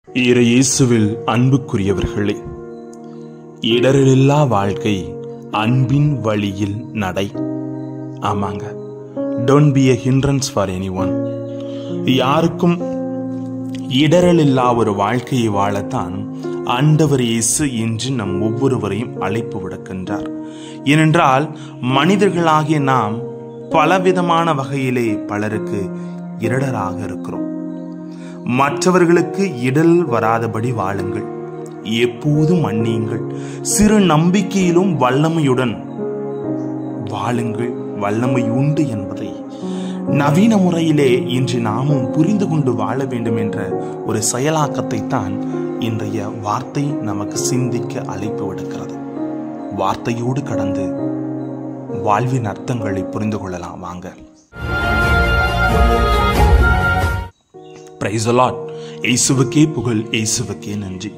இயேசுவில் அன்புக்குரியவர்களே, இடரில்லா வாழ்க்கை அன்பின் வழியில் நடை. ஆமாங்க, don't be a hindrance for anyone. யாருக்கும் இடரில்லா ஒரு வாழ்க்கையை வாழத்தான் ஆண்டவர் இயேசு இன்று நம் ஒவ்வொருவரையும் அழைப்பு விடுக்கின்றார். ஏனென்றால் மனிதர்களாகிய நாம் பலவிதமான வகையிலே பலருக்கு இடராக இருக்கிறோம். மற்றவர்களுக்கு இடல் வராதபடி வாழுங்கள், எப்போதும் மன்னியுங்கள், சிறு நம்பிக்கையிலும் வல்லமையுடன் வாழுங்கள், வல்லமை உண்டு என்பதை நவீன முறையிலே இன்று நாமும் புரிந்து கொண்டு வாழ வேண்டும் என்ற ஒரு செயலாக்கத்தை தான் இன்றைய வார்த்தை நமக்கு சிந்திக்க அழைப்பு விடுக்கிறது. வார்த்தையோடு கடந்து வாழ்வின் அர்த்தங்களை புரிந்து கொள்ளலாம். வாங்க. Praise the Lord. இயேசுவுக்கே புகழ், இயேசுவுக்கே நன்றி.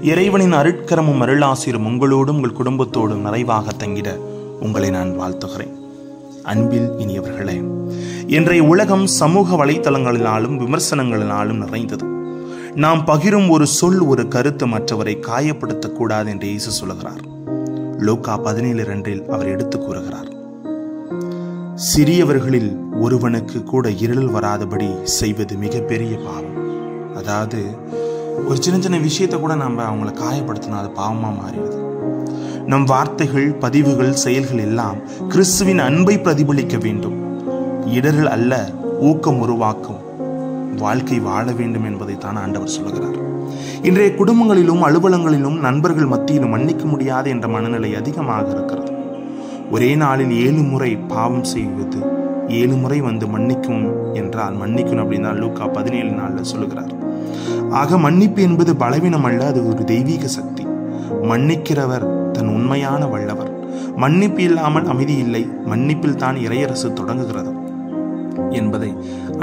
இறைவனின் அருட்கரமும் அருளாசிரும் உங்களோடும் உங்கள் குடும்பத்தோடும் நிறைவாக தங்கிட உங்களை நான் வாழ்த்துகிறேன். அன்பில் இனியவர்களே, இன்றைய உலகம் சமூக வலைத்தளங்களினாலும் விமர்சனங்களினாலும் நிறைந்தது. நாம் பகிரும் ஒரு சொல், ஒரு கருத்து மற்றவரை காயப்படுத்தக்கூடாது என்று இயேசு சொல்கிறார். லூக்கா 17:2 அவர் எடுத்து கூறுகிறார், சிறியவர்களில் ஒருவனுக்கு கூட இருள் வராதபடி செய்வது மிகப்பெரிய பாவம். அதாவது ஒரு சின்ன சின்ன விஷயத்தை கூட நம்ம அவங்கள காயப்படுத்தினா அது பாவமா மாறிடுது. நம் வார்த்தைகள், பதிவுகள், செயல்கள் எல்லாம் கிறிஸ்துவின் அன்பை பிரதிபலிக்க வேண்டும். இடரில் அல்ல, ஊக்கம் உருவாக்கும் வாழ்க்கை வாழ வேண்டும் என்பதை தான் ஆண்டவர் சொல்கிறார். இன்றைய குடும்பங்களிலும் அலுவலங்களிலும் நண்பர்கள் மத்தியிலும் மன்னிக்க முடியாது என்ற மனநிலை அதிகமாக இருக்கிறது. ஒரே நாளில் 7 முறை பாவம் செய்வது, 7 முறை வந்து மன்னிக்கும் என்றால் மன்னிக்கணும் அப்படின்னு தான் லூக்கா 17:4 சொல்லுகிறார். ஆக மன்னிப்பு என்பது பலவீனம் அல்ல, அது ஒரு தெய்வீக சக்தி. மன்னிக்கிறவர் தன் உண்மையான வல்லவர். மன்னிப்பு இல்லாமல் அமைதி இல்லை, மன்னிப்பில் தான் இறையரசு தொடங்குகிறது என்பதை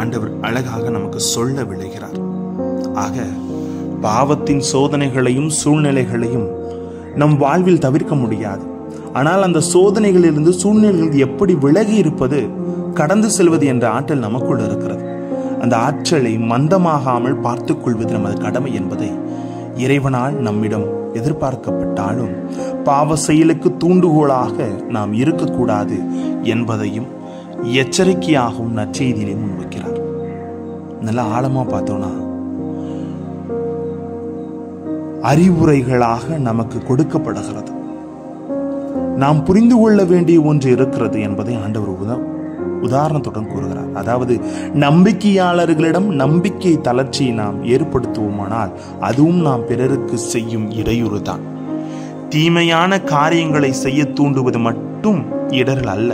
ஆண்டவர் அழகாக நமக்கு சொல்ல விளைகிறார். ஆக பாவத்தின் சோதனைகளையும் சூழ்நிலைகளையும் நம் வாழ்வில் தவிர்க்க முடியாது. ஆனால் அந்த சோதனைகளிலிருந்து சூழ்நிலைகள் எப்படி விலகி இருப்பது, கடந்து செல்வது என்ற ஆற்றல் நமக்குள் இருக்கிறது. அந்த ஆற்றலை மந்தமாகாமல் பார்த்துக் கொள்வது நமது கடமை என்பதை இறைவனால் நம்மிடம் எதிர்பார்க்கப்பட்டாலும் பாவ செயலுக்கு தூண்டுகோலாக நாம் இருக்கக்கூடாது என்பதையும் எச்சரிக்கையாகவும் நற்செய்தியிலே முன்வைக்கிறார். நல்லா ஆழமா பார்த்தோம்னா, அறிவுரைகளாக நமக்கு கொடுக்கப்படுகிறது. நாம் புரிந்து கொள்ள வேண்டிய ஒன்று இருக்கிறது என்பதை ஆண்டவர் உதாரணத்துடன் கூறுகிறார். அதாவது நம்பிக்கையாளர்களிடம் நம்பிக்கை தளர்ச்சியை நாம் ஏற்படுத்துவோமானால் அதுவும் நாம் பிறருக்கு செய்யும் இடையூறு தான். தீமையான காரியங்களை செய்ய தூண்டுவது மட்டும் இடரல் அல்ல,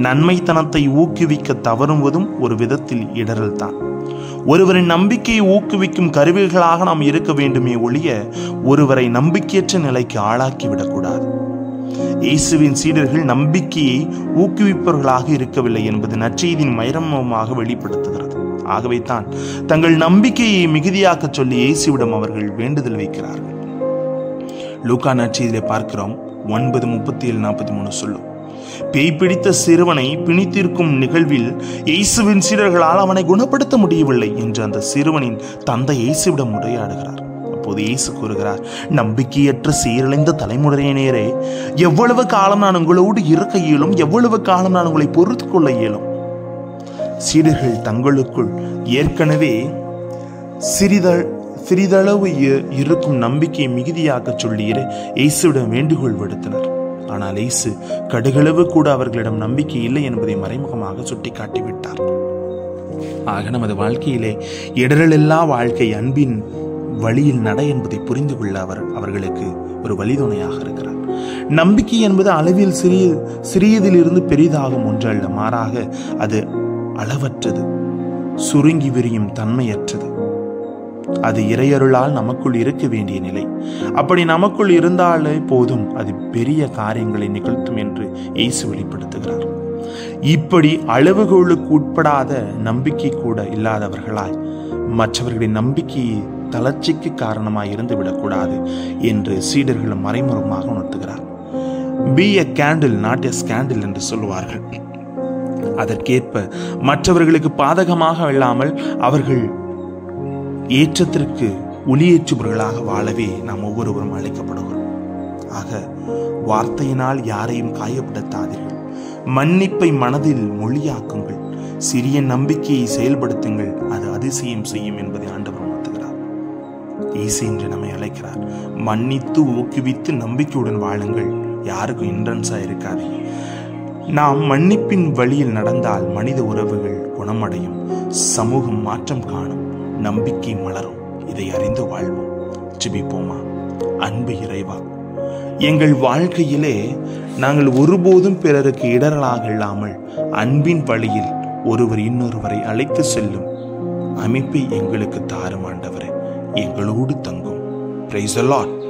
நன்மைத்தனத்தை ஊக்குவிக்க தவறுவதும் ஒரு விதத்தில் இடரல் தான். ஒருவரின் நம்பிக்கையை ஊக்குவிக்கும் கருவிகளாக நாம் இருக்க வேண்டுமே ஒழிய ஒருவரை நம்பிக்கையற்ற நிலைக்கு ஆளாக்கிவிடக்கூடாது. இயேசுவின் சீடர்கள் நம்பிக்கையை ஊக்குவிப்பவர்களாக இருக்கவில்லை என்பது நற்செய்தியின் மர்மமாக வெளிப்படுத்துகிறது. ஆகவே தான் தங்கள் நம்பிக்கையை மிகுதியாக்க சொல்லி இயேசுவிடம் அவர்கள் வேண்டுதல் வைக்கிறார்கள். லூக்கா நற்செய்தியிலே பார்க்கிறோம், 9:37-43 சொல்லும். பேய் பிடித்த சிறுவனை பிணித்திருக்கும் நிகழ்வில் இயேசுவின் சீடர்களால் அவனை குணப்படுத்த முடியவில்லை என்று அந்த சிறுவனின் தந்தை இயேசுவிடம் உரையாடுகிறார். அப்போது இயேசு கூறுகிறார், நம்பிக்கையற்ற சீரழிந்த தலைமுறையினரே, எவ்வளவு காலம் நான் உங்களோடு இருக்க இயலும், எவ்வளவு காலம் நான் உங்களை பொறுத்து கொள்ள இயலும். சீடர்கள் தங்களுக்குள் ஏற்கனவே சிறிதளவு இருக்கும் நம்பிக்கையை மிகுதியாக்க சொல்லி இயேசுவிடம் வேண்டுகோள் விடுத்தனர். ஆனால் இயேசு கடுகளவு கூட அவர்களிடம் நம்பிக்கை இல்லை என்பதை மறைமுகமாக சுட்டி காட்டிவிட்டார். ஆக நமது வாழ்க்கையிலே இடரில்லா வாழ்க்கை அன்பின் வழியில் நட என்பதை புரிந்து கொள்ள அவர்களுக்கு ஒரு வழிதுணையாக இருக்கிறார். நம்பிக்கை என்பது அளவில் சிறியதிலிருந்து பெரிதாகும் ஒன்று அல்ல, மாறாக அது அளவற்றது, சுருங்கி விரியும் தன்மையற்றது. அது இறையருளால் நமக்குள் இருக்க வேண்டிய நிலை. அப்படி நமக்குள் இருந்தாலே போதும், அது பெரிய காரியங்களை நிகழ்த்தும் என்று இயேசு வெளிப்படுத்துகிறார். இப்படி அளவுகோலுக்கு உட்படாத நம்பிக்கை கூட இல்லாதவர்களாய் மற்றவர்களின் நம்பிக்கையை தளர்ச்சிக்கு காரணமாய் இருந்து விடக்கூடாது என்று சீடர்கள் மறைமுகமாக உணர்த்துகிறார். Be a candle, not a scandal என்று சொல்லுவார்கள். அதற்கேற்ப மற்றவர்களுக்கு பாதகமாக இல்லாமல் அவர்கள் ஏற்றத்திற்கு ஒளியேற்றுபவர்களாக வாழவே நாம் ஒவ்வொருவரும் அழைக்கப்படுகிறோம். ஆக வார்த்தையினால் யாரையும் காயப்படுத்தாதீர்கள். மன்னிப்பை மனதில் மொழியாக்குங்கள். சிறிய நம்பிக்கையை செயல்படுத்துங்கள், அது அதிசயம் செய்யும் என்பதை ஆண்டவர் உணர்த்துகிறார். இயேசு என்று நம்மை அழைக்கிறார். மன்னித்து ஊக்குவித்து நம்பிக்கையுடன் வாழுங்கள். யாருக்கும் இன்ட்ரன்ஸா இருக்காது. நாம் மன்னிப்பின் வழியில் நடந்தால் மனித உறவுகள் குணமடையும், சமூகம் மாற்றம் காணும், நம்பிக்கை மலரும். இதை அறிந்து வாழ்வோம். ஜெபிப்போமா. அன்பு இறைவா, எங்கள் வாழ்க்கையிலே நாங்கள் ஒருபோதும் பிறருக்கு இடரலாக இல்லாமல் அன்பின் வழியில் ஒருவர் இன்னொருவரை அழைத்து செல்லும் அமைப்பை எங்களுக்கு தாரும் ஆண்டவரே. எங்களோடு தங்கும். Praise the Lord.